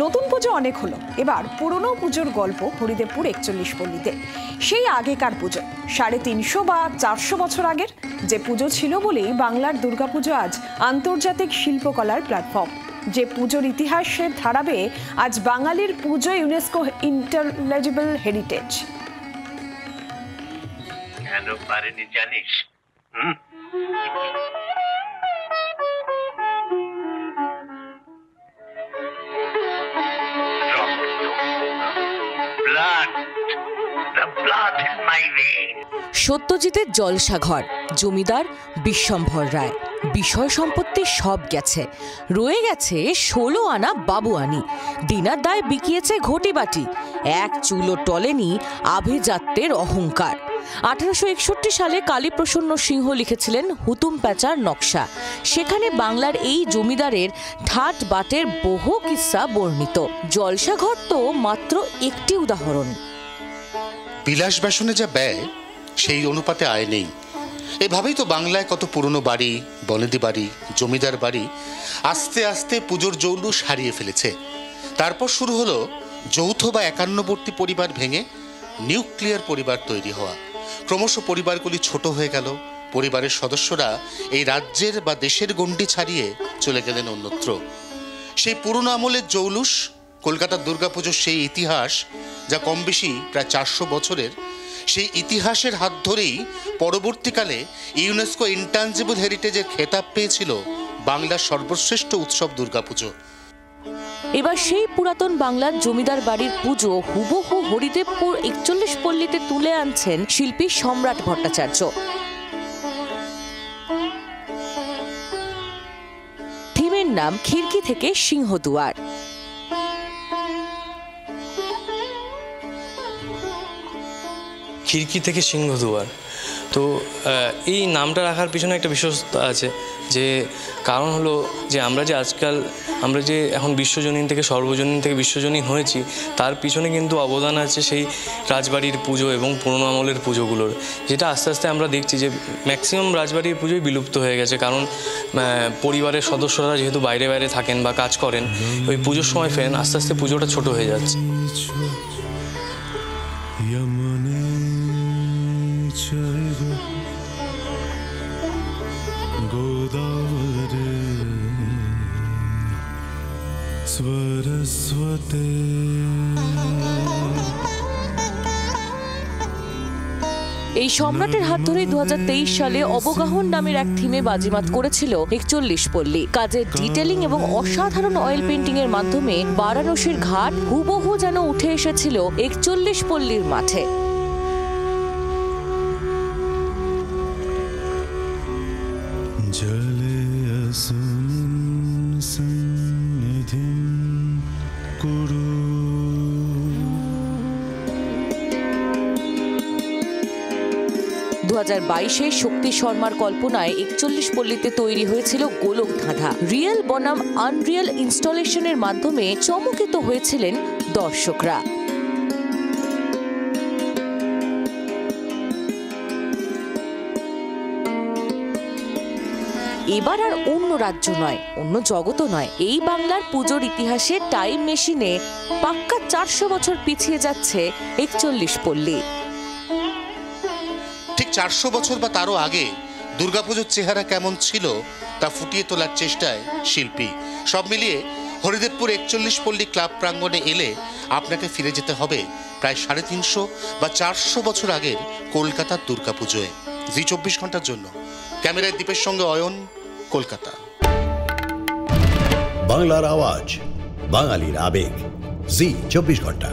নতুন পুজো অনেক হলো, এবার পুরনো পুজোর গল্প হরিদেবপুর ৪১ পল্লীতে। সেই আগেকার পুজো ৩৫০ বা ৪০০ বছর আগের যে পুজো ছিল বলেই বাংলার দুর্গাপুজো আজ আন্তর্জাতিক শিল্পকলার প্ল্যাটফর্ম। যে পুজোর ইতিহাসের ধারাবে আজ বাঙালির পুজো ইউনেস্কো ইন্টারলেজিবল হেরিটেজ। কেন পারেনি জানিস? সত্যজিতের জলসাঘর, জমিদার বিশ্বম্ভর রায়, বিষয় সম্পত্তি সব গেছে, রয়ে গেছে ১৬ আনা বাবুয়ানি। দিনার দায় বিকিয়েছে ঘটিবাটি, এক চুলো টলেনি আভিজাত্যের অহংকার। ১৮৬১ সালে কালীপ্রসন্ন সিংহ লিখেছিলেন হুতুম প্যাঁচার নকশা। সেখানে বাংলার এই জমিদারের ঠাট বাটের বহু কিস্সা বর্ণিত। জলসাঘর তো মাত্র একটি উদাহরণ। বিলাস বেসনে যা ব্যয় সেই অনুপাতে আয় নেই। এভাবেই তো বাংলায় কত পুরনো বাড়ি, বনেদি বাড়ি, জমিদার বাড়ি আস্তে আস্তে পুজোর জৌলুস হারিয়ে ফেলেছে। তারপর শুরু হলো যৌথ বা একান্নবর্তী পরিবার ভেঙে নিউক্লিয়ার পরিবার তৈরি হওয়া। ক্রমশ পরিবারগুলি ছোট হয়ে গেল। পরিবারের সদস্যরা এই রাজ্যের বা দেশের গণ্ডি ছাড়িয়ে চলে গেলেন অন্যত্র। সেই পুরনো আমলের জৌলুস, কলকাতার দুর্গাপুজোর সেই ইতিহাস যা কম বেশি প্রায় ৪০০ বছরের, সেই ইতিহাসের হাত ধরেই পরবর্তীকালে ইউনেস্কো ইনট্যাঞ্জিবল হেরিটেজের খেতাব পেয়েছিল বাংলার সর্বশ্রেষ্ঠ উৎসব দুর্গাপুজো। এবার সেই পুরাতন বাংলার জমিদার বাড়ির পুজো হুবহু হরিদেবপুর ৪১ পল্লীতে তুলে আনছেন শিল্পী সম্রাট ভট্টাচার্য। থিমের নাম খিড়কি থেকে সিংহদুয়ার। খিড়কি থেকে সিংহদুয়ার, তো এই নামটা রাখার পিছনে একটা বিশেষত্ব আছে, যে কারণ হলো যে আমরা যে এখন বিশ্বজনীন থেকে সর্বজনীন থেকে বিশ্বজনীন হয়েছি, তার পিছনে কিন্তু অবদান আছে সেই রাজবাড়ির পুজো এবং পুরনো আমলের পুজোগুলোর, যেটা আস্তে আস্তে আমরা দেখছি যে ম্যাক্সিমাম রাজবাড়ির পুজোই বিলুপ্ত হয়ে গেছে। কারণ পরিবারের সদস্যরা যেহেতু বাইরে বাইরে থাকেন বা কাজ করেন, ওই পুজোর সময় ফেরেন, আস্তে আস্তে পুজোটা ছোট হয়ে যাচ্ছে। এই সম্রাটের হাত ধরেই ২০২৩ সালে অবগাহন নামের এক থিমে বাজিমাত করেছিল ৪১ পল্লী। কাজের ডিটেলিং এবং অসাধারণ অয়েল পেন্টিং এর মাধ্যমে বারাণসীর ঘাট হুবহু যেন উঠে এসেছিল ৪১ পল্লীর মাঠে। দু ২০২২-এ শক্তি শর্মার কল্পনায় ৪১ পল্লীতে তৈরি হয়েছিল গোলক ধাঁধা। রিয়েল বনাম আনরিয়েল ইনস্টলেশনের মাধ্যমে চমকিত হয়েছিলেন দর্শকরা। এবার আর অন্য রাজ্য নয়, অন্য জগতও নয়, এই বাংলার পুজোর ইতিহাসে টাইম মেশিনে পাক্কা ৪০০ বছর পিছিয়ে যাচ্ছে ৪১ পল্লী। ঠিক ৪০০ বছর বা তারও আগে দুর্গাপুজোর চেহারা কেমন ছিল তা ফুটিয়ে তোলার চেষ্টায় শিল্পী। সব মিলিয়ে হরিদেবপুর ৪১ পল্লী ক্লাব প্রাঙ্গণে এলে আপনাকে ফিরে যেতে হবে প্রায় ৩৫০ বা ৪০০ বছর আগের কলকাতার দুর্গাপুজোয়। জি ২৪ ঘন্টার জন্য ক্যামেরায় দীপের সঙ্গে অয়ন, কলকাতা। বাংলার আওয়াজ, বাঙালির আবেগ, জি ২৪ ঘন্টা।